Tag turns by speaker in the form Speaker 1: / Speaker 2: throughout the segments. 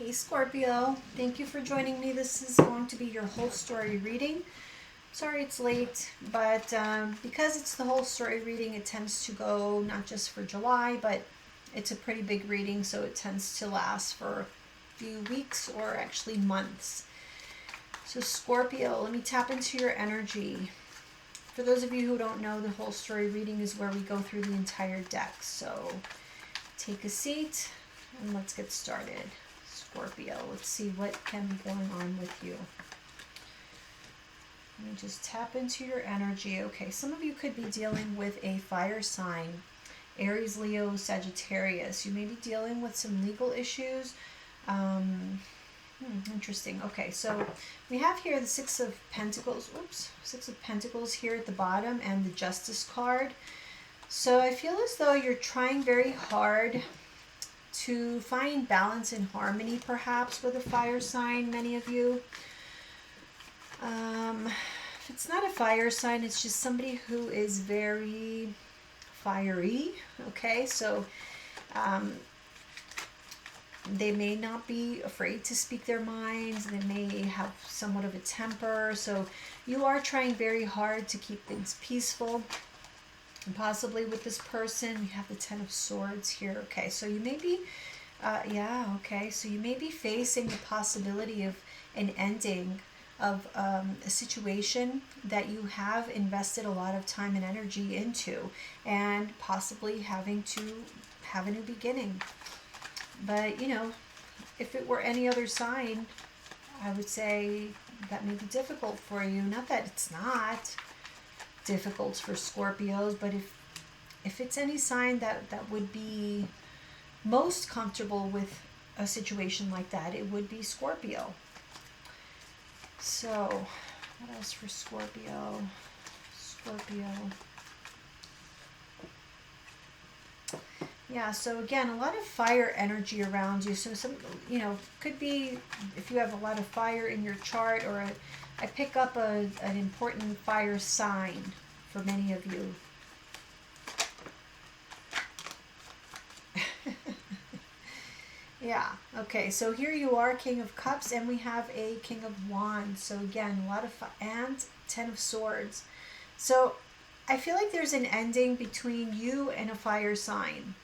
Speaker 1: Hey Scorpio, thank you for joining me. This is going to be your whole story reading. Sorry it's late, but because it's the whole story reading, it tends to go not just for July, but it's a pretty big reading, so it tends to last for a few weeks or actually months. So Scorpio, let me tap into your energy. For those of you who don't know, the whole story reading is where we go through the entire deck. So take a seat and let's get started. Scorpio, let's see what can be going on with you. Let me just tap into your energy. Okay, some of you could be dealing with a fire sign. Aries, Leo, Sagittarius. You may be dealing with some legal issues. Interesting. Okay, so we have here the Six of Pentacles. Oops, Six of Pentacles here at the bottom and the Justice card. So I feel as though you're trying very hard to find balance and harmony, perhaps, with a fire sign, many of you. If it's not a fire sign, it's just somebody who is very fiery, okay? So they may not be afraid to speak their minds. They may have somewhat of a temper. So you are trying very hard to keep things peaceful. And possibly with this person, we have the Ten of Swords here. Okay, so you may be, so you may be facing the possibility of an ending of a situation that you have invested a lot of time and energy into, and possibly having to have a new beginning. But, you know, if it were any other sign, I would say that may be difficult for you. Not that it's not difficult for Scorpios, but if it's any sign that would be most comfortable with a situation like that, it would be Scorpio. So what else for Scorpio? Yeah, so again, a lot of fire energy around you. So some, could be if you have a lot of fire in your chart, or I pick up an important fire sign for many of you. Yeah, okay, so here you are, King of Cups, and we have a King of Wands. So again, a lot of and Ten of Swords. So I feel like there's an ending between you and a fire sign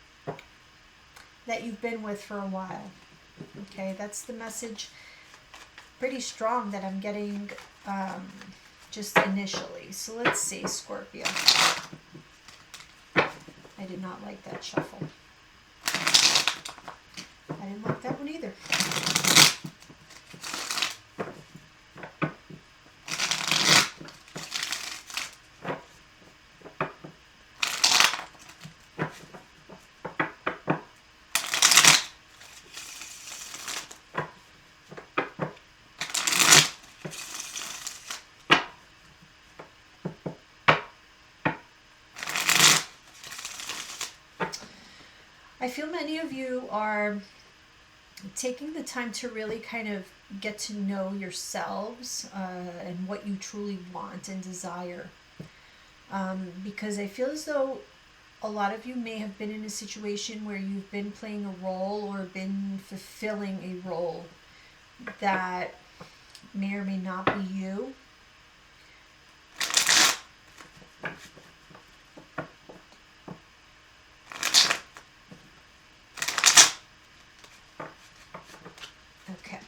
Speaker 1: that you've been with for a while. Okay, that's the message, pretty strong, that I'm getting just initially. So let's see, Scorpio. I did not like that shuffle. I didn't like that one either. I feel many of you are taking the time to really kind of get to know yourselves and what you truly want and desire. Because I feel as though a lot of you may have been in a situation where you've been playing a role or been fulfilling a role that may or may not be you. Okay.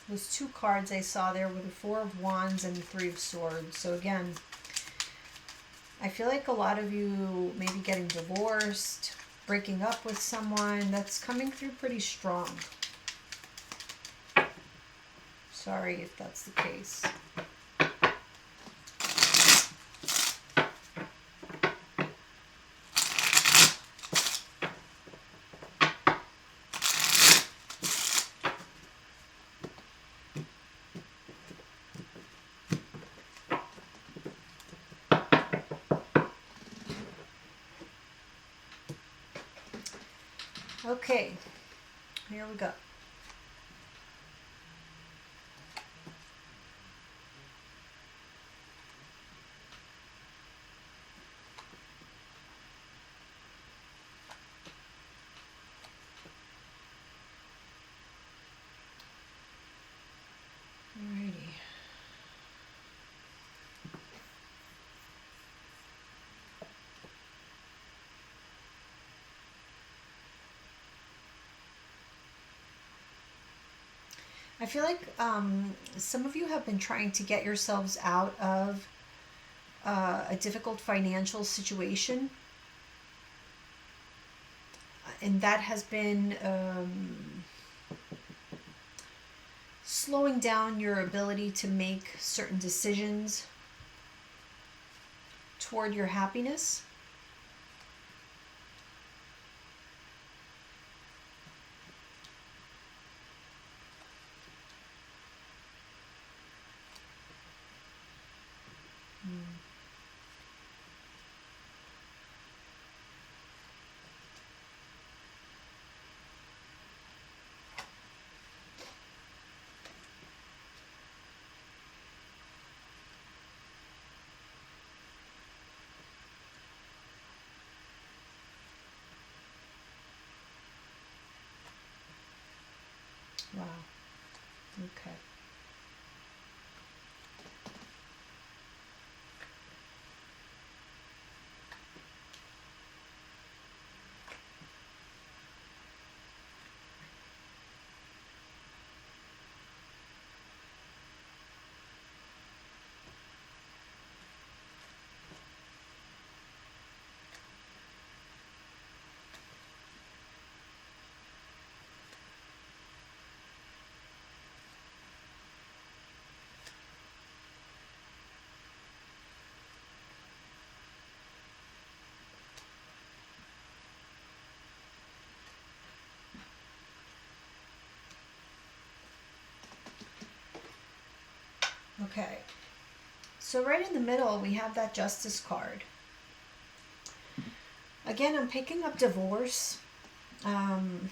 Speaker 1: Those two cards I saw there were the Four of Wands and the Three of Swords. So again, I feel like a lot of you may be getting divorced, breaking up with someone. That's coming through pretty strong. Sorry if that's the case. Okay, here we go. Alrighty. I feel like some of you have been trying to get yourselves out of a difficult financial situation, and that has been slowing down your ability to make certain decisions toward your happiness. Wow. Okay. Okay. So right in the middle, we have that Justice card. Again, I'm picking up divorce. Um,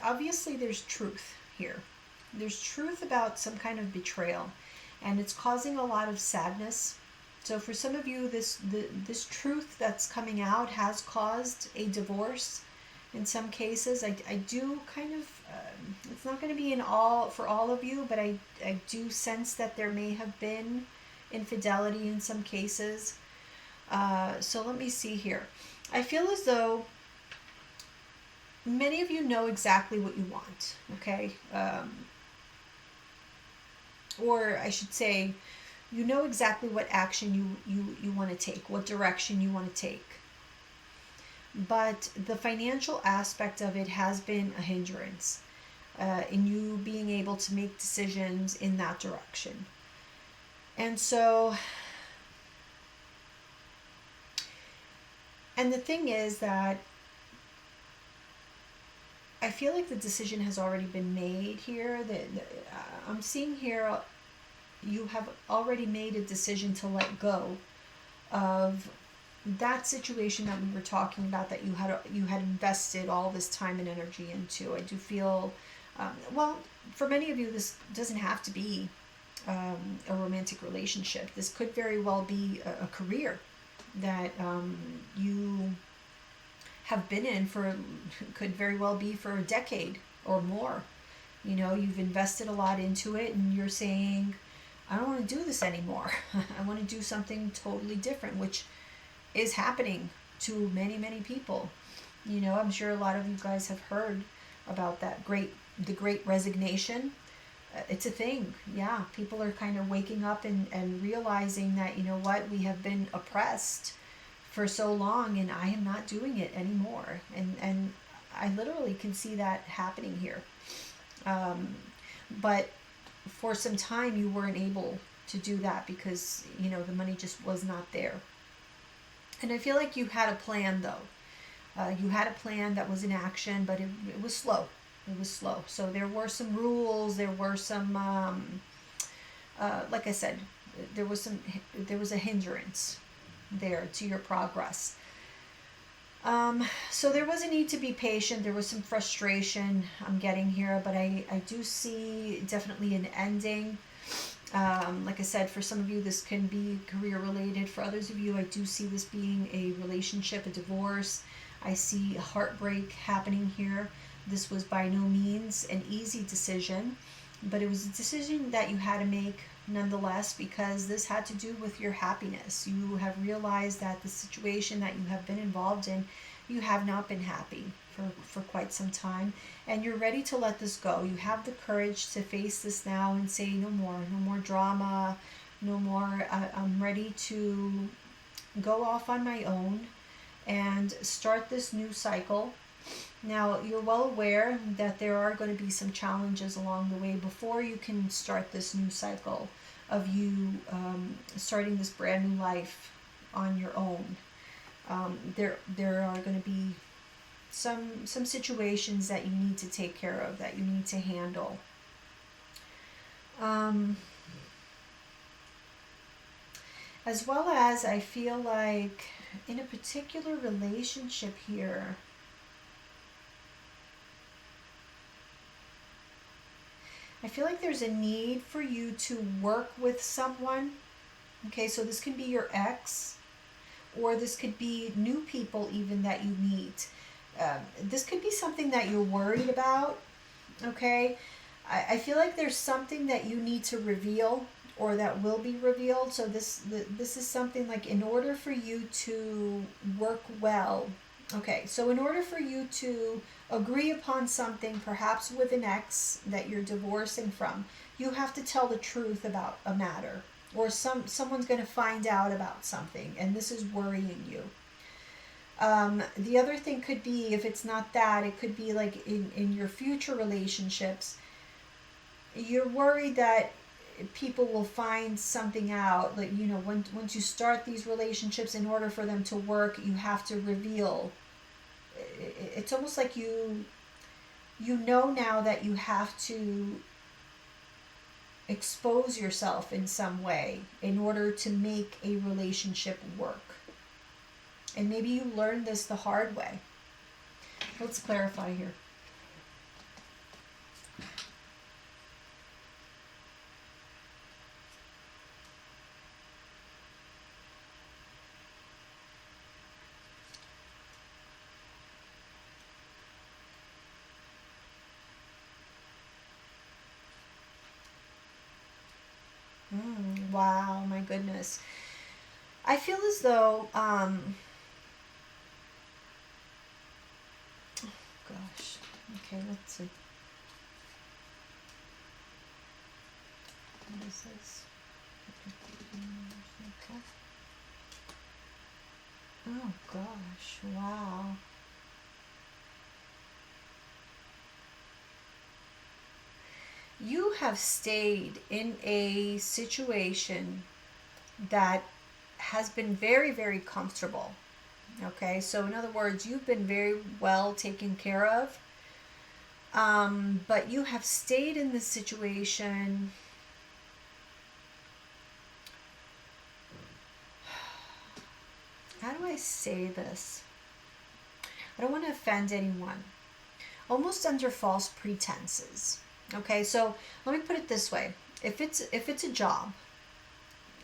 Speaker 1: Obviously, there's truth here. There's truth about some kind of betrayal, and it's causing a lot of sadness. So for some of you, this truth that's coming out has caused a divorce. In some cases, I do kind of, it's not going to be in all for all of you, but I do sense that there may have been infidelity in some cases. So let me see here. I feel as though many of you know exactly what you want, okay? Or I should say, you know exactly what action you want to take, what direction you want to take. But the financial aspect of it has been a hindrance in you being able to make decisions in that direction. And so, and the thing is that I feel like the decision has already been made here. I'm seeing here you have already made a decision to let go of that situation that we were talking about, that you had invested all this time and energy into. I do feel, well, for many of you, this doesn't have to be a romantic relationship. This could very well be a career that you have been in for, could very well be for a decade or more. You know, you've invested a lot into it, and you're saying, I don't want to do this anymore. I want to do something totally different, which is happening to many, many people. You know, I'm sure a lot of you guys have heard about the great resignation. It's a thing. Yeah, people are kind of waking up and realizing that, you know what, we have been oppressed for so long, and I am not doing it anymore. And I literally can see that happening here. But for some time, you weren't able to do that because, you know, the money just was not there. And I feel like you had a plan, though. You had a plan that was in action, but it was slow. It was slow. So there were some rules. There were some, like I said, there was a hindrance there to your progress. So there was a need to be patient. There was some frustration I'm getting here, but I do see definitely an ending. Like I said, for some of you, this can be career related. For others of you, I do see this being a relationship, a divorce. I see heartbreak happening here. This was by no means an easy decision, but it was a decision that you had to make nonetheless, because this had to do with your happiness. You have realized that the situation that you have been involved in, you have not been happy for quite some time, and you're ready to let this go. You have the courage to face this now and say, no more, no more drama, no more. I'm ready to go off on my own and start this new cycle. Now, you're well aware that there are going to be some challenges along the way before you can start this new cycle of you starting this brand new life on your own. There are going to be some situations that you need to take care of, that you need to handle. As well as, I feel like in a particular relationship here, I feel like there's a need for you to work with someone. Okay, so this can be your ex, or this could be new people even that you meet. This could be something that you're worried about. Okay, I feel like there's something that you need to reveal, or that will be revealed. So this is something like, in order for you to work well. Okay, so in order for you to agree upon something, perhaps with an ex that you're divorcing from, you have to tell the truth about a matter, or someone's going to find out about something, and this is worrying you. The other thing could be, if it's not that, it could be like in your future relationships, you're worried that people will find something out. Like, once you start these relationships, in order for them to work, you have to reveal. It's almost like you know now that you have to expose yourself in some way in order to make a relationship work. And maybe you learned this the hard way. Let's clarify here. Wow, my goodness. I feel as though, gosh, okay, let's see. What is this? Okay. Oh gosh, wow. You have stayed in a situation that has been very, very comfortable. Okay, so in other words, you've been very well taken care of, but you have stayed in this situation. How do I say this? I don't want to offend anyone. Almost under false pretenses. Okay, so let me put it this way: if it's a job,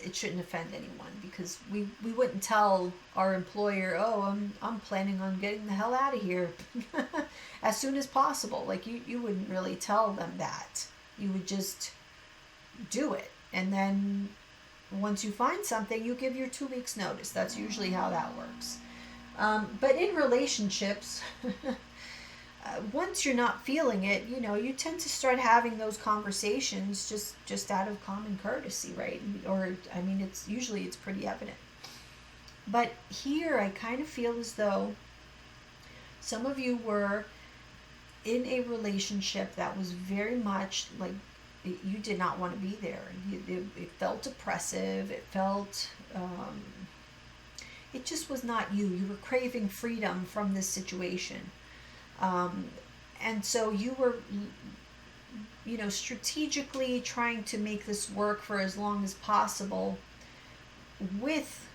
Speaker 1: it shouldn't offend anyone, because we wouldn't tell our employer, oh, I'm planning on getting the hell out of here as soon as possible. Like, you wouldn't really tell them that. You would just do it, and then once you find something, you give your 2 weeks notice. That's usually how that works. But in relationships, once you're not feeling it, you tend to start having those conversations just out of common courtesy, right? Or, I mean, it's pretty evident. But here, I kind of feel as though some of you were in a relationship that was very much like, you did not want to be there. It felt oppressive. It felt, it just was not you. You were craving freedom from this situation. And so you were, strategically trying to make this work for as long as possible, with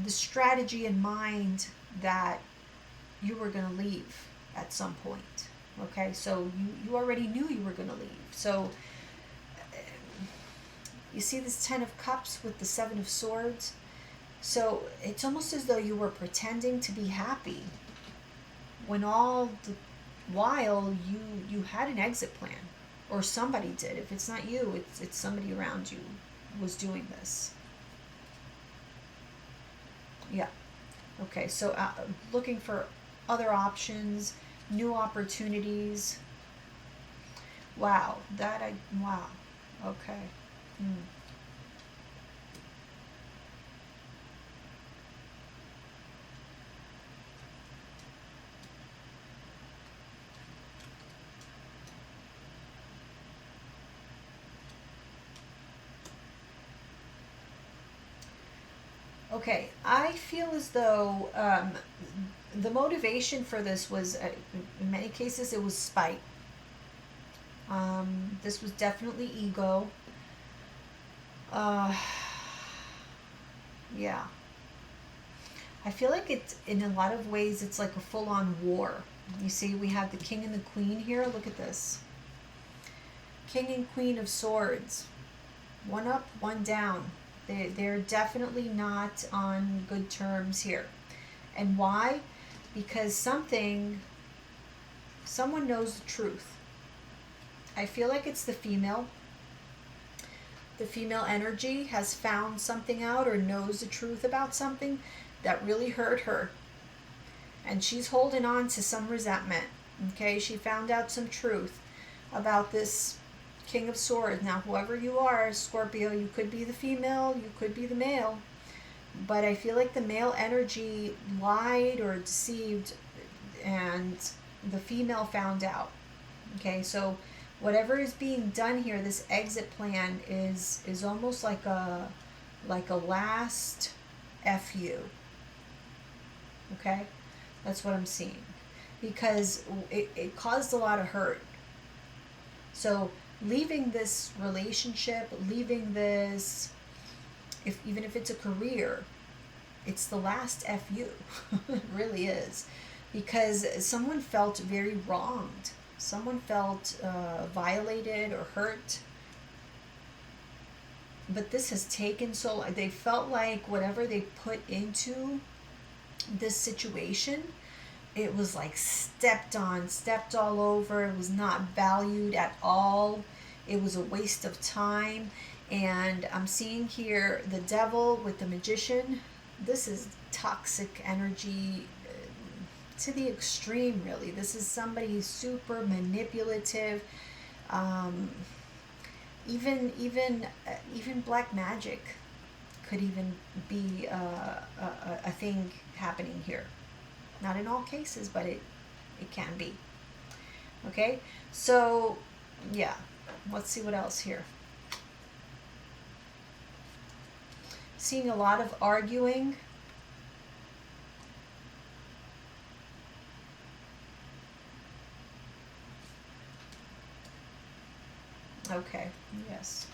Speaker 1: the strategy in mind that you were going to leave at some point. Okay, so you already knew you were going to leave. So you see this 10 of Cups with the 7 of Swords. So it's almost as though you were pretending to be happy when all the while you had an exit plan, or somebody did. If it's not you, it's somebody around you was doing this. Yeah. Okay, so looking for other options, new opportunities. Wow, wow. Okay. Hmm. Okay, I feel as though the motivation for this was, in many cases, it was spite. This was definitely ego. Uh, yeah. I feel like it's, in a lot of ways, it's like a full on war. You see, we have the King and the Queen here. Look at this. King and Queen of Swords. One up, one down. They're definitely not on good terms here. And why? Because someone knows the truth. I feel like it's the female. The female energy has found something out or knows the truth about something that really hurt her. And she's holding on to some resentment. Okay, she found out some truth about this King of Swords. Now, whoever you are, Scorpio, you could be the female, you could be the male. But I feel like the male energy lied or deceived, and the female found out. Okay, so whatever is being done here, this exit plan is almost like a last FU. Okay, that's what I'm seeing, because it caused a lot of hurt. So leaving this relationship, leaving this, even if it's a career, it's the last FU. It really is, because someone felt very wronged. Someone felt violated or hurt. But this has taken so long. They felt like whatever they put into this situation, it was like stepped on, stepped all over. It was not valued at all. It was a waste of time. And I'm seeing here the Devil with the Magician. This is toxic energy to the extreme, really. This is somebody super manipulative. Even black magic could even be a thing happening here. Not in all cases, but it can be. Okay, so yeah, let's see what else here. Seeing a lot of arguing. Okay, yes.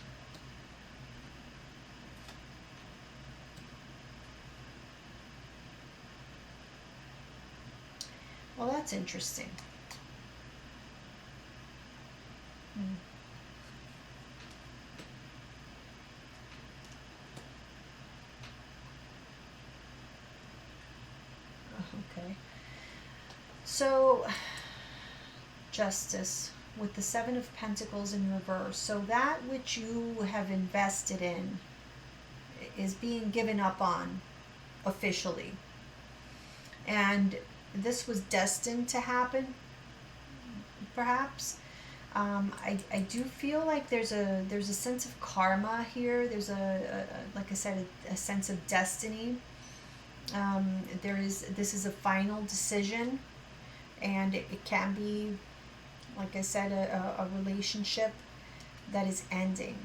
Speaker 1: Well, that's interesting. Hmm. Okay. So, Justice with the Seven of Pentacles in reverse. So that which you have invested in is being given up on officially. And this was destined to happen, perhaps. I do feel like there's a sense of karma here. There's like I said, a sense of destiny. This is a final decision, and it can be, like I said, a relationship that is ending.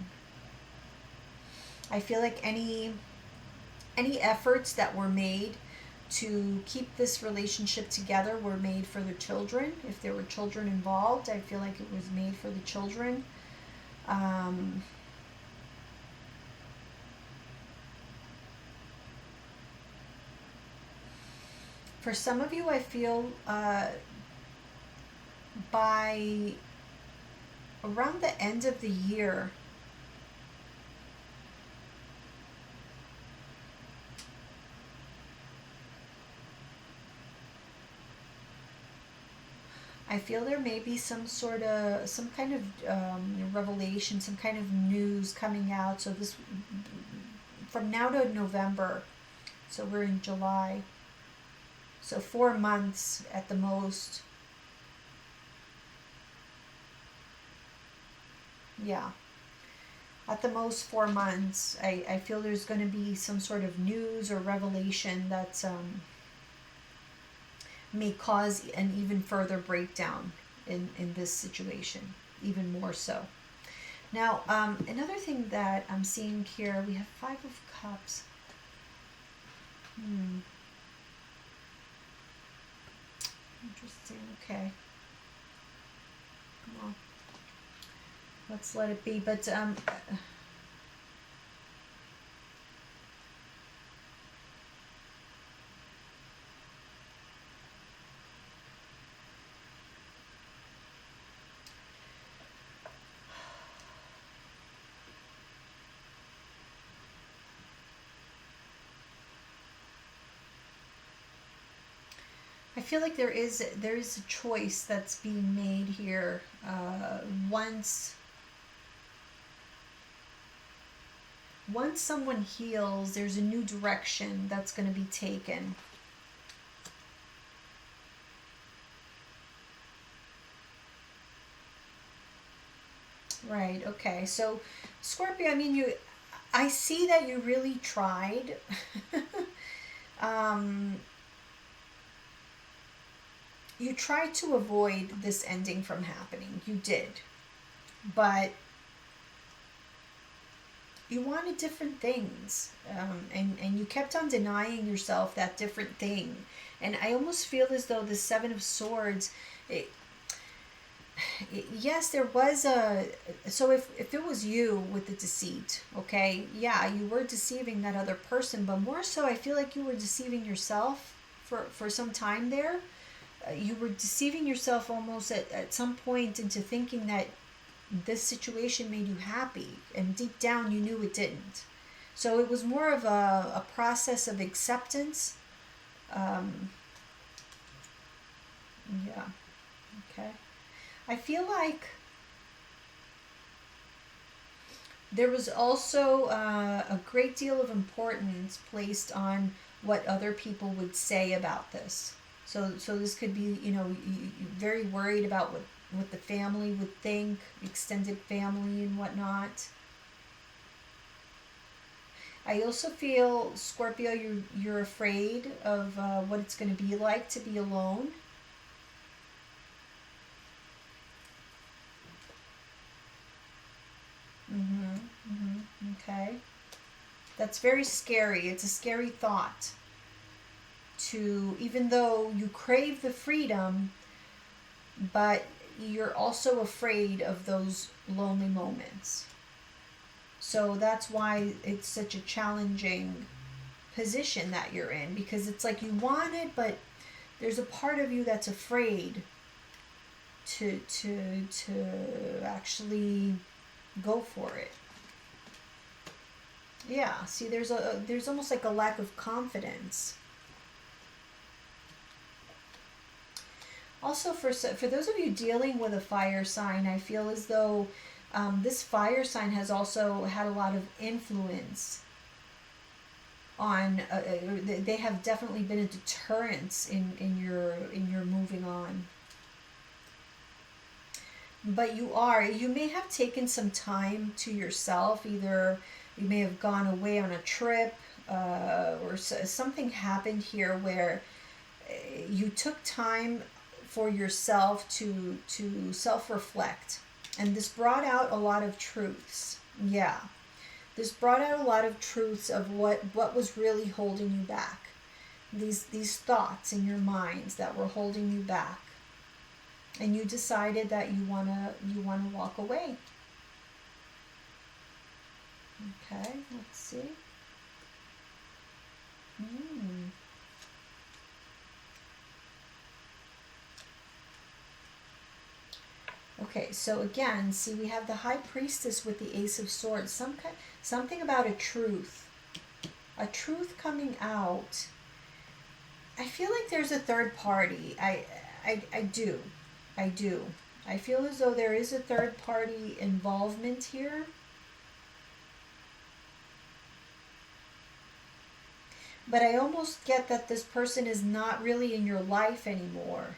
Speaker 1: I feel like any efforts that were made to keep this relationship together were made for the children. If there were children involved, I feel like it was made for the children. For some of you, I feel by around the end of the year, I feel there may be some kind of revelation, some kind of news coming out. So this, from now to November, so we're in July. So 4 months at the most. Yeah. At the most 4 months, I feel there's going to be some sort of news or revelation that's may cause an even further breakdown in this situation, even more so. Now, another thing that I'm seeing here, we have Five of Cups. Interesting. Okay. Well, let's let it be. But I feel like there is a choice that's being made here. Once someone heals, there's a new direction that's going to be taken. Right. Okay. So, Scorpio, I mean, I see that you really tried. um, you tried to avoid this ending from happening. You did. But you wanted different things. And you kept on denying yourself that different thing. And I almost feel as though the Seven of Swords, yes, there was a. So if it was you with the deceit, okay, yeah, you were deceiving that other person, but more so, I feel like you were deceiving yourself for some time there. You were deceiving yourself almost at some point into thinking that this situation made you happy, and deep down you knew it didn't. So it was more of a process of acceptance. Um, yeah. Okay. I feel like there was also a great deal of importance placed on what other people would say about this. So this could be, very worried about what the family would think, extended family and whatnot. I also feel, Scorpio, you're afraid of what it's going to be like to be alone. Okay. That's very scary. It's a scary thought. Even though you crave the freedom, but you're also afraid of those lonely moments. So that's why it's such a challenging position that you're in, because it's like you want it, but there's a part of you that's afraid to actually go for it. Yeah, see, there's almost like a lack of confidence. Also, for those of you dealing with a fire sign, I feel as though this fire sign has also had a lot of influence on. They have definitely been a deterrence in your moving on. But you may have taken some time to yourself. Either you may have gone away on a trip, or something happened here where you took time for yourself to self-reflect, and this brought out a lot of truths. Yeah, this brought out a lot of truths of what was really holding you back, these thoughts in your minds that were holding you back, and you decided that you want to walk away. Okay, let's see. Okay, so again, see, we have the High Priestess with the Ace of Swords. Something about a truth coming out. I feel like there's a third party. I do. I do. I feel as though there is a third party involvement here. But I almost get that this person is not really in your life anymore.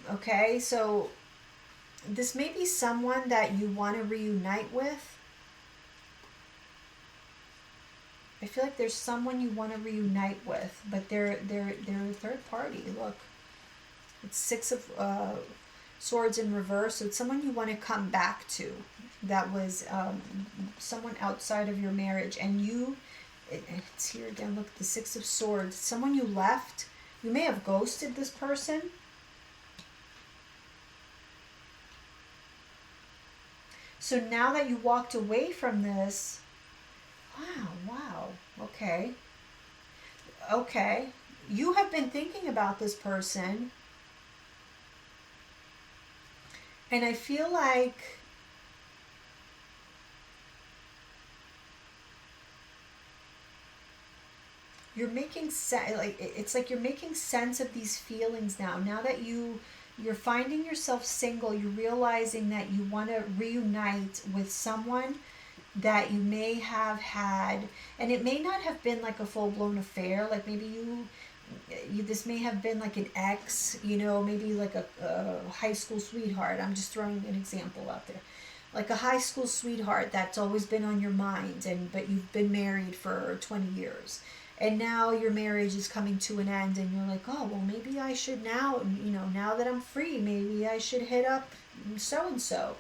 Speaker 1: Okay, so this may be someone that you want to reunite with. I feel like there's someone you want to reunite with, but they're a third party. Look, it's Six of Swords in reverse. So it's someone you want to come back to. That was someone outside of your marriage, and it's here again. Look, the Six of Swords. Someone you left. You may have ghosted this person. So now that you walked away from this, wow, okay. You have been thinking about this person, and I feel like you're making sense. Like it's like you're making sense of these feelings now. Now that you're finding yourself single, you're realizing that you want to reunite with someone that you may have had, and it may not have been like a full-blown affair. Like maybe this may have been like an ex, maybe like a high school sweetheart. I'm just throwing an example out there. Like a high school sweetheart that's always been on your mind, but you've been married for 20 years. And now your marriage is coming to an end, and you're like, oh, well, maybe I should now, now that I'm free, maybe I should hit up so-and-so,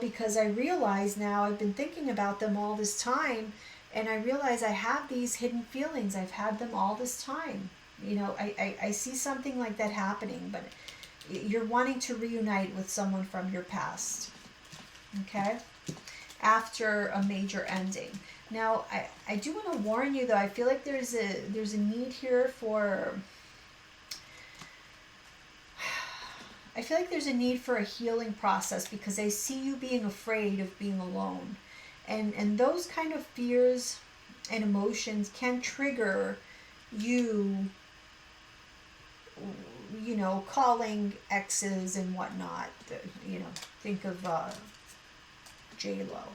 Speaker 1: because I realize now I've been thinking about them all this time, and I realize I have these hidden feelings. I've had them all this time. I see something like that happening, but you're wanting to reunite with someone from your past, okay, after a major ending. Now, I do want to warn you, though. I feel like there's a need here for... I feel like there's a need for a healing process, because I see you being afraid of being alone. And those kind of fears and emotions can trigger you, calling exes and whatnot. Think of J-Lo.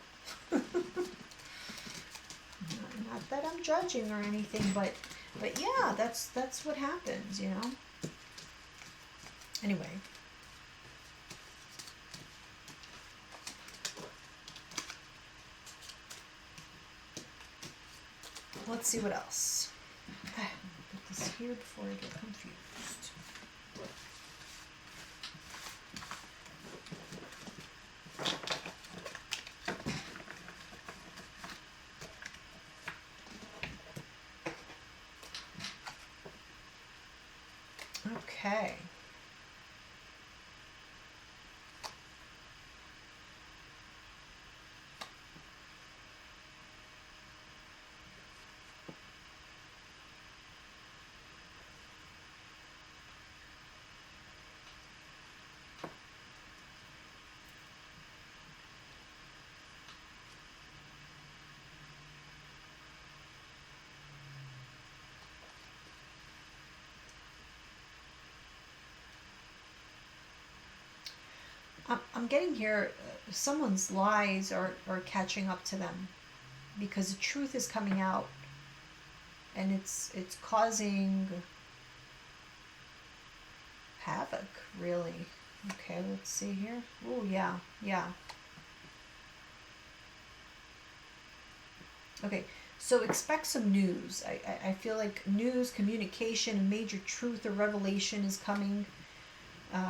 Speaker 1: Not that I'm judging or anything, but yeah, that's what happens, Anyway. Let's see what else. I'll put this here before I get confused. Okay. I'm getting here, someone's lies are catching up to them, because the truth is coming out, and it's causing havoc, really. Okay, let's see here. Oh, yeah. Okay, so expect some news. I feel like news, communication, a major truth or revelation is coming. Okay.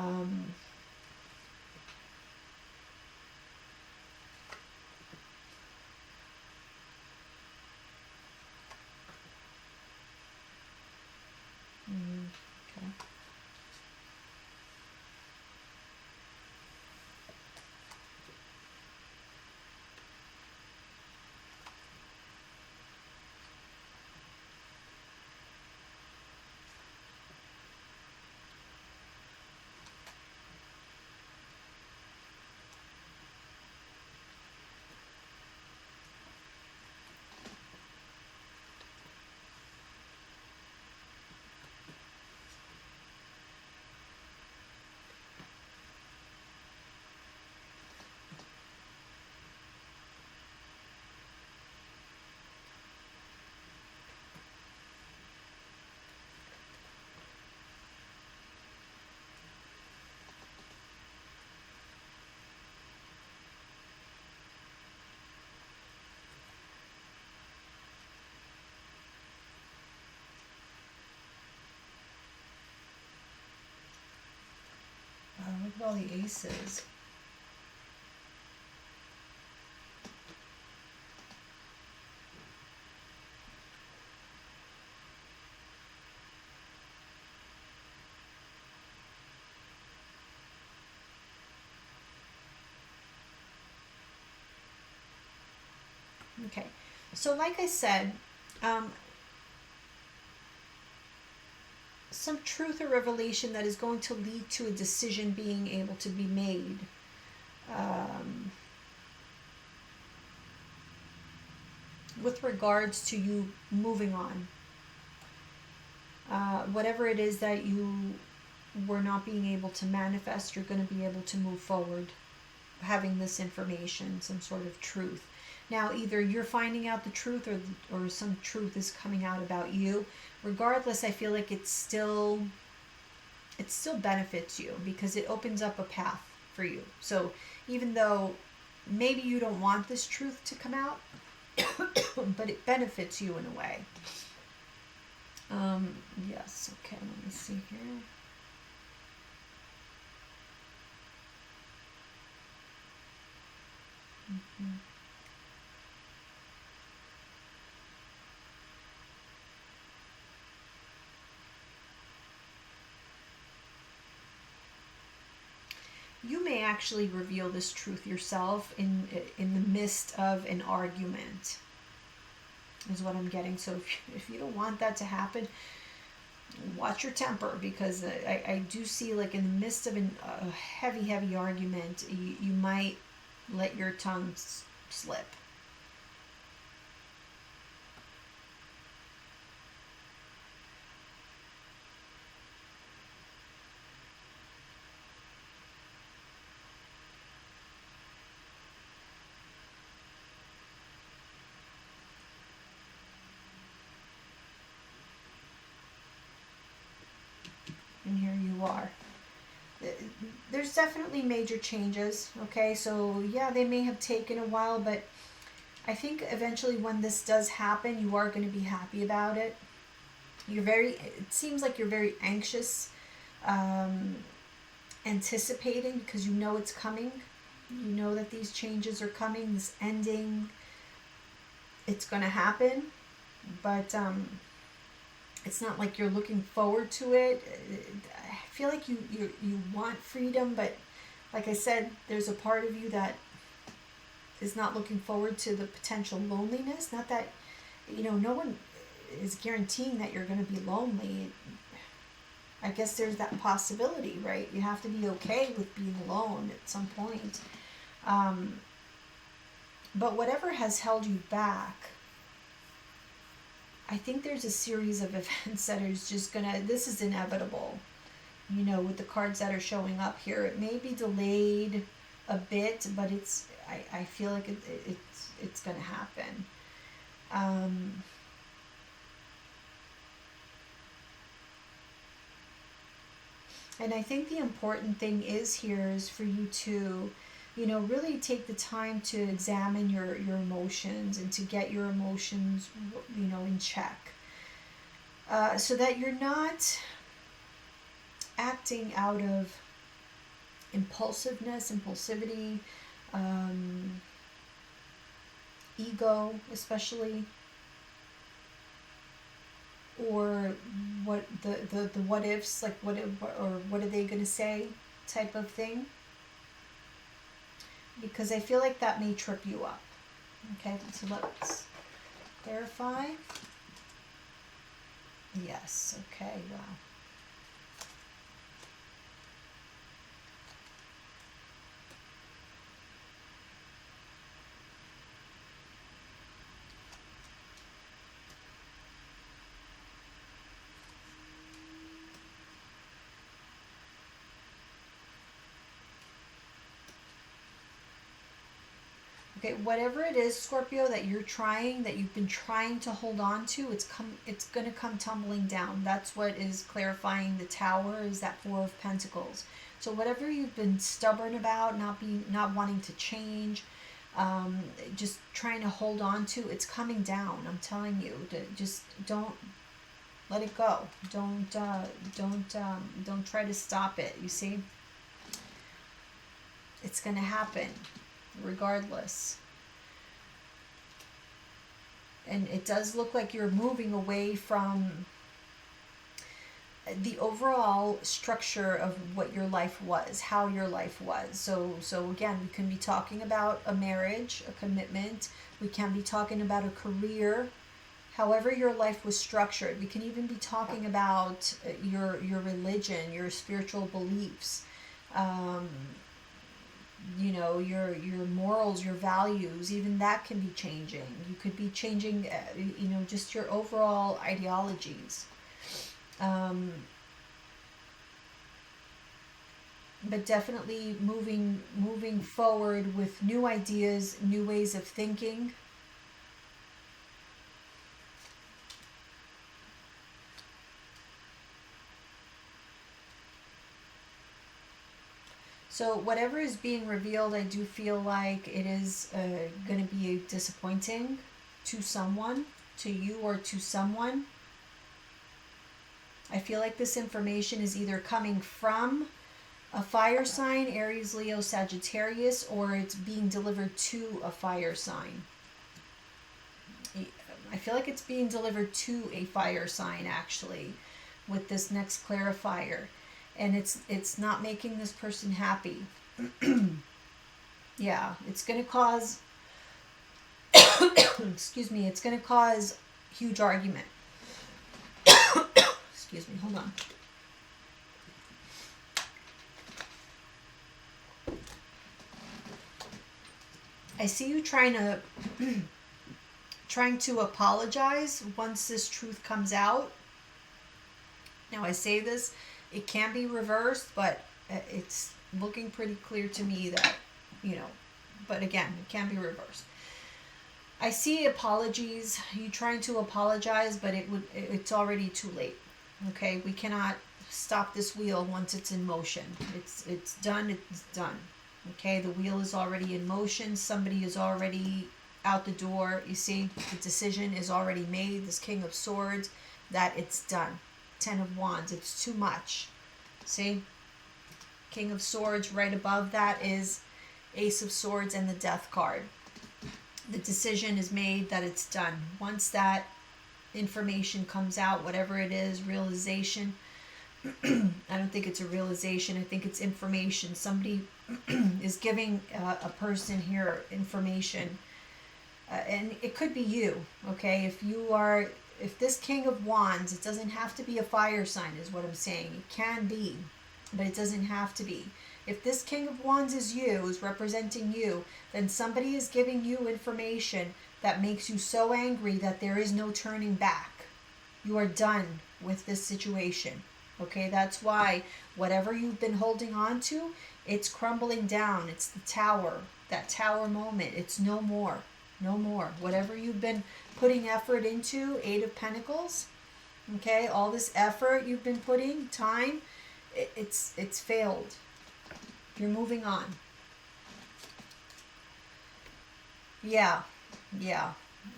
Speaker 1: Aces. Okay, so like I said, some truth or revelation that is going to lead to a decision being able to be made. With regards to you moving on. Whatever it is that you were not being able to manifest, you're going to be able to move forward having this information, some sort of truth. Now, either you're finding out the truth or some truth is coming out about you. Regardless, I feel like it still benefits you because it opens up a path for you. So even though maybe you don't want this truth to come out, but it benefits you in a way. Yes, okay, let me see here. Mm-hmm. You may actually reveal this truth yourself in the midst of an argument, is what I'm getting. So if you don't want that to happen, watch your temper, because I do see, like, in the midst of a heavy argument, you might let your tongue slip. And here you are. There's definitely major changes, okay? So yeah, they may have taken a while, but I think eventually when this does happen, you are going to be happy about it. It seems like you're very anxious, anticipating, because you know it's coming. You know that these changes are coming, this ending, it's going to happen, but it's not like you're looking forward to it. I feel like you want freedom, but like I said, there's a part of you that is not looking forward to the potential loneliness. Not that, no one is guaranteeing that you're going to be lonely. I guess there's that possibility, right? You have to be okay with being alone at some point. But whatever has held you back, I think there's a series of events that is just this is inevitable. With the cards that are showing up here, it may be delayed a bit, but I feel like it's gonna happen. And I think the important thing is for you to, really take the time to examine your emotions and to get your emotions, in check. So that you're not acting out of impulsivity, ego, especially, or what the what ifs, like what are they going to say type of thing, because I feel like that may trip you up. Okay, so let's clarify. Yes, okay, wow. Okay, whatever it is, Scorpio, that you've been trying to hold on to, it's going to come tumbling down. That's what is clarifying the Tower, is that Four of Pentacles. So whatever you've been stubborn about, not wanting to change, just trying to hold on to, it's coming down. I'm telling you, just don't let it go. Don't try to stop it. You see. It's going to happen regardless. And it does look like you're moving away from the overall structure of what your life was, how your life was. So again, we can be talking about a marriage, a commitment. We can be talking about a career, however your life was structured. We can even be talking about your religion, your spiritual beliefs, your morals, your values. Even that can be changing. You could be changing, just your overall ideologies. But definitely moving forward with new ideas, new ways of thinking. So whatever is being revealed, I do feel like it is going to be disappointing to someone, to you or to someone. I feel like this information is either coming from a fire sign, Aries, Leo, Sagittarius, or it's being delivered to a fire sign. I feel like it's being delivered to a fire sign, actually, with this next clarifier. And it's not making this person happy. Yeah, it's going to cause, excuse me, it's going to cause huge argument. Excuse me, hold on. I see you trying to apologize once this truth comes out. Now I say this, it can be reversed, but it's looking pretty clear to me that, but again, it can be reversed. I see apologies, you trying to apologize, but it's already too late. Okay, we cannot stop this wheel once it's in motion. It's done, it's done. Okay, the wheel is already in motion. Somebody is already out the door. You see, the decision is already made. This King of Swords, that it's done. 10 of Wands, it's too much. See, King of Swords, right above that is Ace of Swords and the Death card. The decision is made that it's done. Once that information comes out, whatever it is, realization, I don't think it's a realization. I think it's information. Somebody is giving a person here information, and it could be you. Okay, if this King of Wands, it doesn't have to be a fire sign, is what I'm saying. It can be, but it doesn't have to be. If this King of Wands is you, is representing you, then somebody is giving you information that makes you so angry that there is no turning back. You are done with this situation. Okay, that's why whatever you've been holding on to, it's crumbling down. It's the tower, that tower moment. It's no more, no more. Whatever you've been putting effort into, 8 of Pentacles, okay, all this effort you've been putting, time, it's failed. You're moving on. Yeah,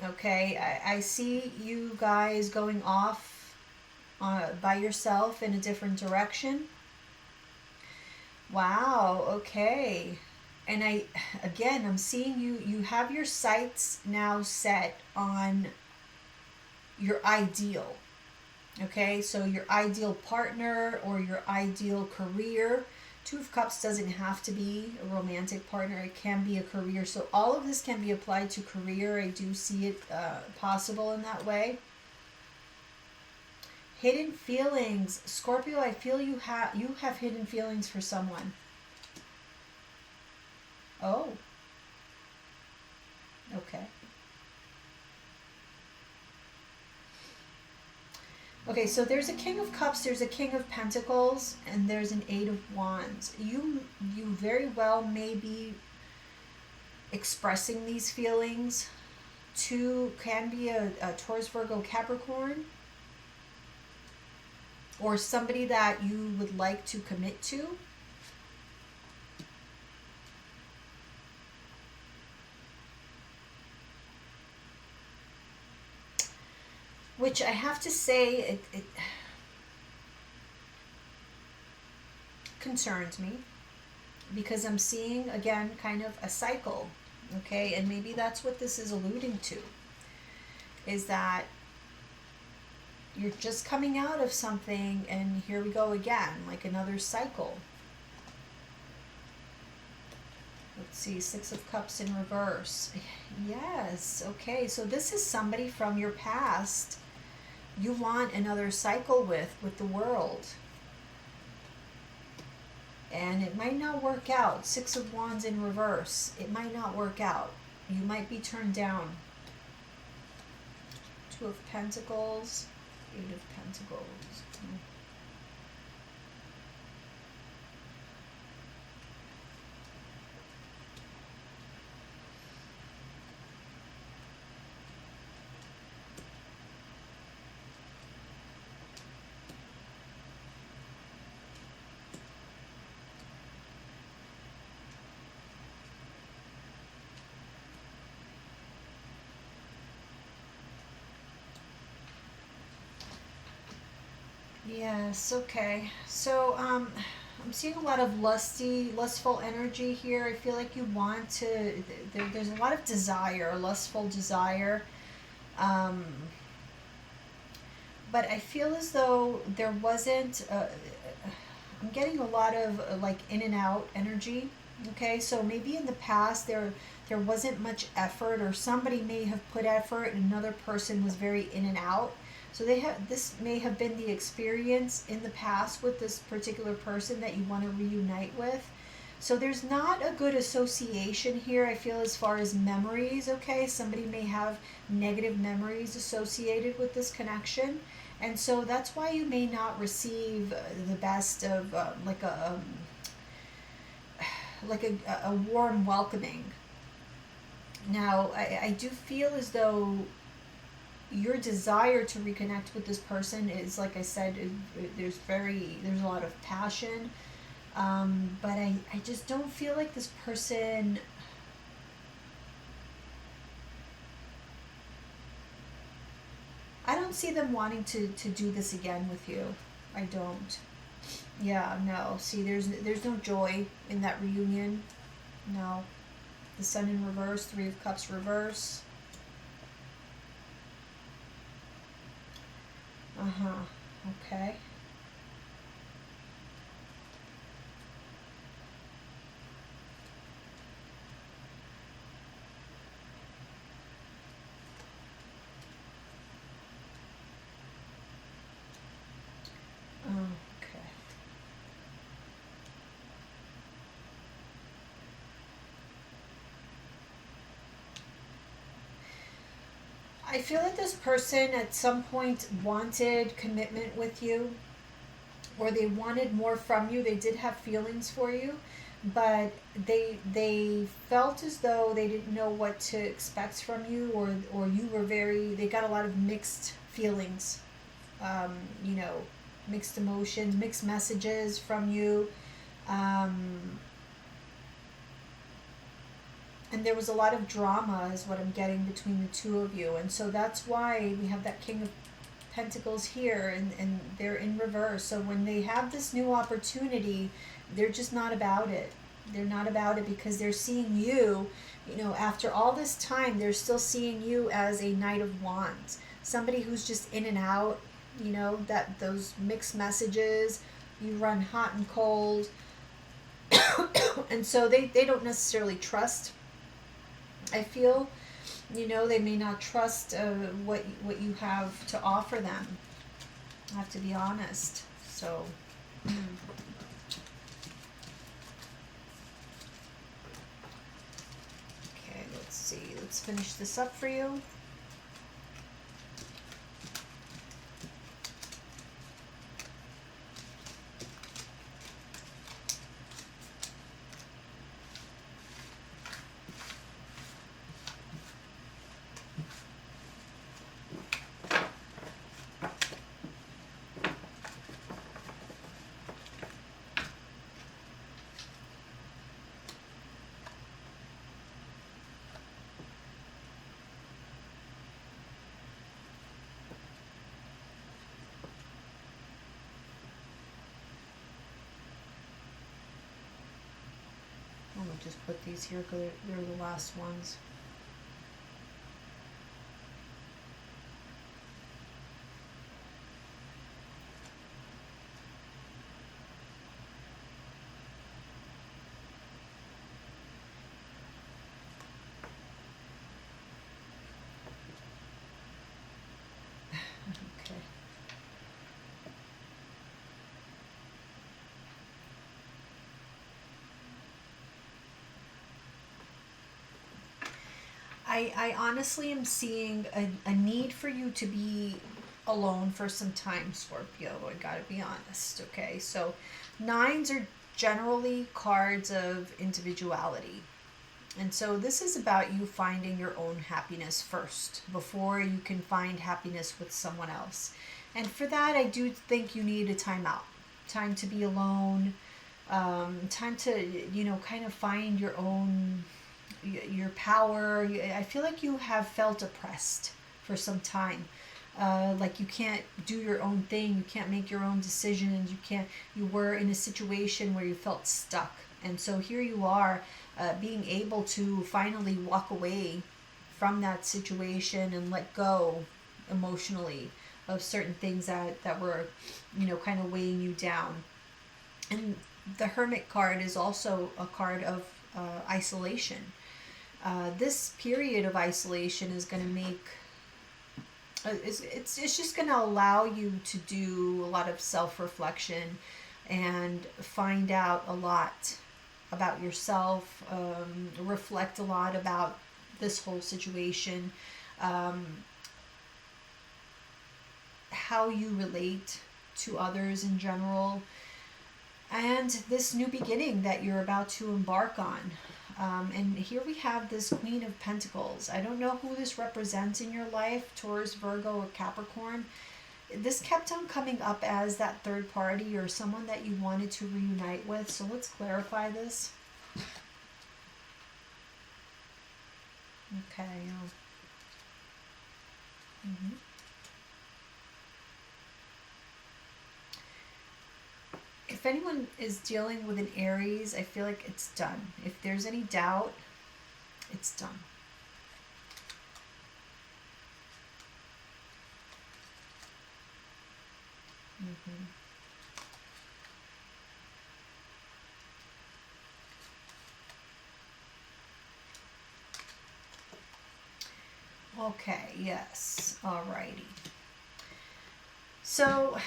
Speaker 1: okay. I see you guys going off by yourself in a different direction. Wow, okay. And I'm seeing you have your sights now set on your ideal. Okay, so your ideal partner or your ideal career. 2 of Cups doesn't have to be a romantic partner. It can be a career. So all of this can be applied to career. I do see it possible in that way. Hidden feelings. Scorpio, I feel you have hidden feelings for someone. Oh. Okay. Okay, so there's a King of Cups, there's a King of Pentacles, and there's an 8 of Wands. You very well may be expressing these feelings to, can be a Taurus, Virgo, Capricorn, or somebody that you would like to commit to. Which I have to say, it concerns me. because I'm seeing, again, kind of a cycle. Okay, and maybe that's what this is alluding to, is that you're just coming out of something and here we go again, like another cycle. Let's see, Six of Cups in reverse. Yes, okay, so this is somebody from your past you want another cycle with the world. And it might not work out. Six of Wands in reverse. It might not work out. You might be turned down. Two of Pentacles. Eight of Pentacles. Yes, okay. So, I'm seeing a lot of lustful energy here. I feel like you want to, there's a lot of desire, lustful desire. Um, but I feel as though there wasn't, I'm getting a lot of like in and out energy. Okay, so maybe in the past there wasn't much effort, or somebody may have put effort and another person was very in and out. So this may have been the experience in the past with this particular person that you want to reunite with. So there's not a good association here, I feel, as far as memories. Okay, somebody may have negative memories associated with this connection, and so that's why you may not receive the best of a warm welcoming. Now, I do feel as though your desire to reconnect with this person is, like I said, there's a lot of passion, but I just don't feel like this person. I don't see them wanting to do this again with you. I don't. Yeah, no. See, there's no joy in that reunion. No. The Sun in reverse, Three of Cups reverse. Uh-huh. Okay. Okay. I feel that this person at some point wanted commitment with you, or they wanted more from you. They did have feelings for you, but they felt as though they didn't know what to expect from you, or you were they got a lot of mixed feelings, you know, mixed emotions, mixed messages from you. And there was a lot of drama is what I'm getting between the two of you, and so that's why we have that King of Pentacles here, and they're in reverse. So when they have this new opportunity, they're just not about it. They're not about it because they're seeing you, you know, after all this time, they're still seeing you as a Knight of Wands, somebody who's just in and out, you know, that those mixed messages, you run hot and cold. And so they don't necessarily trust, I feel, you know, they may not trust what you have to offer them. I have to be honest. So, okay, let's see. Let's finish this up for you. I'll just put these here because they're the last ones. Okay. I honestly am seeing a need for you to be alone for some time, Scorpio. I gotta be honest, okay? So, nines are generally cards of individuality. And so, this is about you finding your own happiness first before you can find happiness with someone else. And for that, I do think you need a timeout, time to be alone, time to, kind of find your own your power. I feel like you have felt oppressed for some time. Like you can't do your own thing, you can't make your own decisions, you were in a situation where you felt stuck. And so here you are, being able to finally walk away from that situation and let go emotionally of certain things that were, kind of weighing you down. And the Hermit card is also a card of isolation. This period of isolation is going to make it's just going to allow you to do a lot of self-reflection and find out a lot about yourself, reflect a lot about this whole situation, how you relate to others in general, and this new beginning that you're about to embark on. And here we have this Queen of Pentacles. I don't know who this represents in your life, Taurus, Virgo, or Capricorn. This kept on coming up as that third party or someone that you wanted to reunite with. So let's clarify this. Okay. Mm-hmm. If anyone is dealing with an Aries, I feel like it's done. If there's any doubt, it's done. Mm-hmm. Okay, yes. Alrighty. So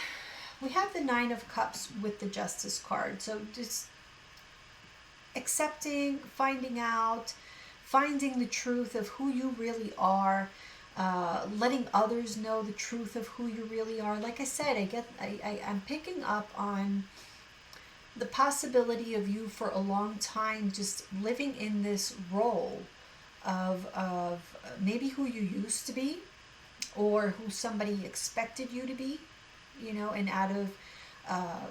Speaker 1: we have the Nine of Cups with the Justice card. So just accepting, finding out, finding the truth of who you really are, letting others know the truth of who you really are. Like I said, I'm picking up on the possibility of you for a long time just living in this role of maybe who you used to be or who somebody expected you to be, and out of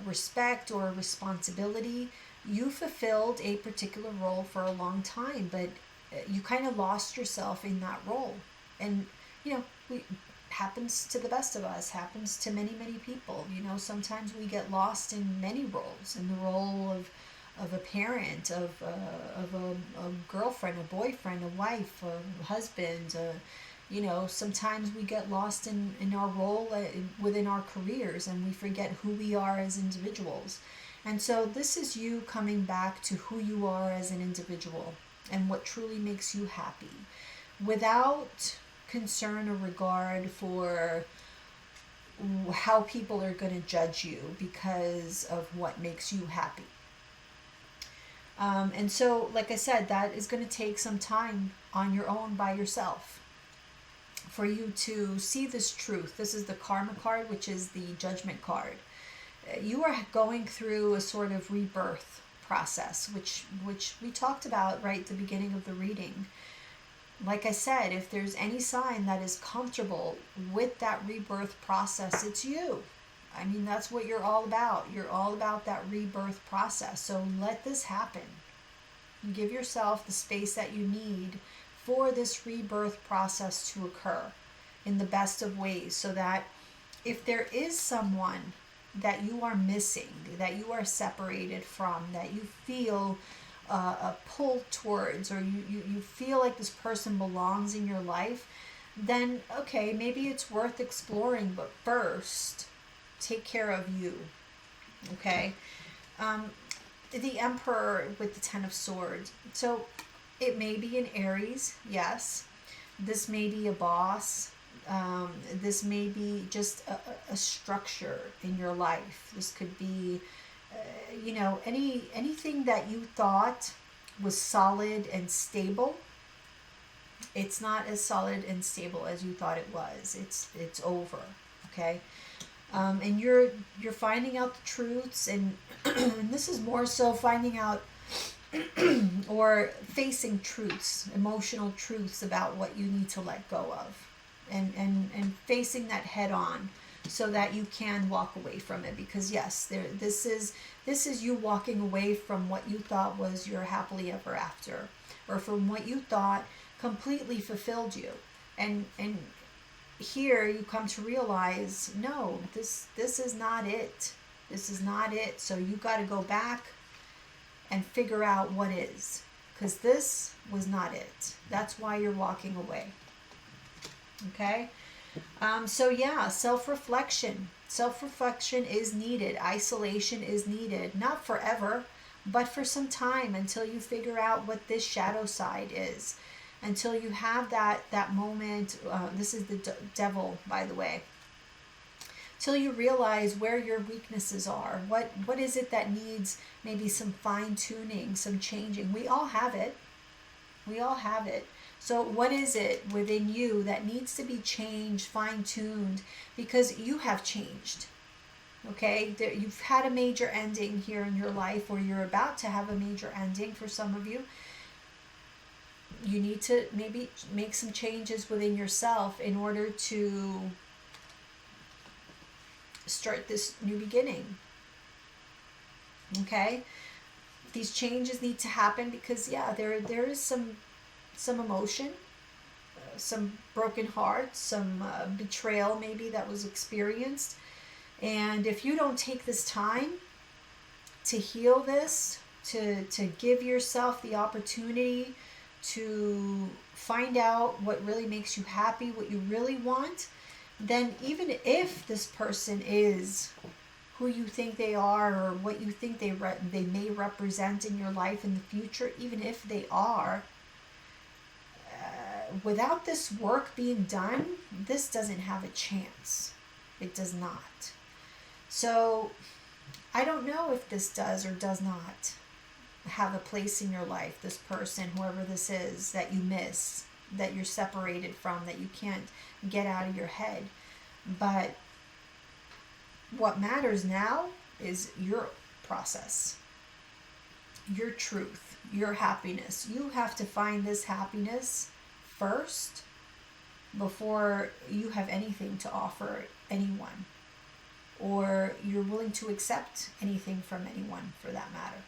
Speaker 1: respect or responsibility, you fulfilled a particular role for a long time, but you kind of lost yourself in that role. And, happens to the best of us, happens to many, many people. Sometimes we get lost in many roles, in the role of a parent, of a girlfriend, a boyfriend, a wife, a husband, sometimes we get lost in our role within our careers and we forget who we are as individuals. And so this is you coming back to who you are as an individual and what truly makes you happy without concern or regard for how people are going to judge you because of what makes you happy. And so, like I said, that is going to take some time on your own by yourself for you to see this truth. This is the Karma card, which is the Judgment card. You are going through a sort of rebirth process, which we talked about right at the beginning of the reading. Like I said, if there's any sign that is comfortable with that rebirth process, it's you. I mean, that's what you're all about. You're all about that rebirth process. So let this happen. Give yourself the space that you need for this rebirth process to occur in the best of ways, so that if there is someone that you are missing, that you are separated from, that you feel a pull towards, or you feel like this person belongs in your life, then okay, maybe it's worth exploring. But first, take care of you. Okay. The Emperor with the Ten of Swords. So it may be an Aries, yes. This may be a boss. This may be just a structure in your life. This could be, anything that you thought was solid and stable. It's not as solid and stable as you thought it was. It's over. Okay. And you're finding out the truths, and, and this is more so finding out or facing truths, emotional truths about what you need to let go of, and facing that head on, so that you can walk away from it. Because yes, this is you walking away from what you thought was your happily ever after, or from what you thought completely fulfilled you, and here you come to realize, no, this is not it. This is not it. So you got to go back and figure out what is, because this was not it. That's why you're walking away. Okay. So yeah, self-reflection is needed. Isolation is needed, not forever, but for some time, until you figure out what this shadow side is. Until you have that moment, this is the devil, by the way, till you realize where your weaknesses are. What is it that needs maybe some fine-tuning, some changing? We all have it. So what is it within you that needs to be changed, fine-tuned? Because you have changed. Okay, you've had a major ending here in your life, or you're about to have a major ending for some of you. You need to maybe make some changes within yourself in order to start this new beginning. Okay? These changes need to happen because, yeah, there is some emotion, some broken hearts, some betrayal maybe that was experienced. And if you don't take this time to heal this, to give yourself the opportunity to find out what really makes you happy, what you really want, then even if this person is who you think they are, or what you think they may represent in your life in the future, even if they are, without this work being done, this doesn't have a chance. It does not. So I don't know if this does or does not have a place in your life, this person, whoever this is that you miss, that you're separated from, that you can't get out of your head. But what matters now is your process, your truth, your happiness. You have to find this happiness first before you have anything to offer anyone, or you're willing to accept anything from anyone for that matter.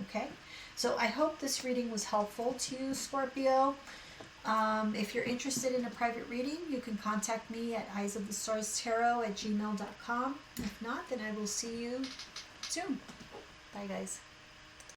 Speaker 1: Okay, so I hope this reading was helpful to you, Scorpio. If you're interested in a private reading, you can contact me at eyesofthestarstarot@gmail.com. If not, then I will see you soon. Bye, guys.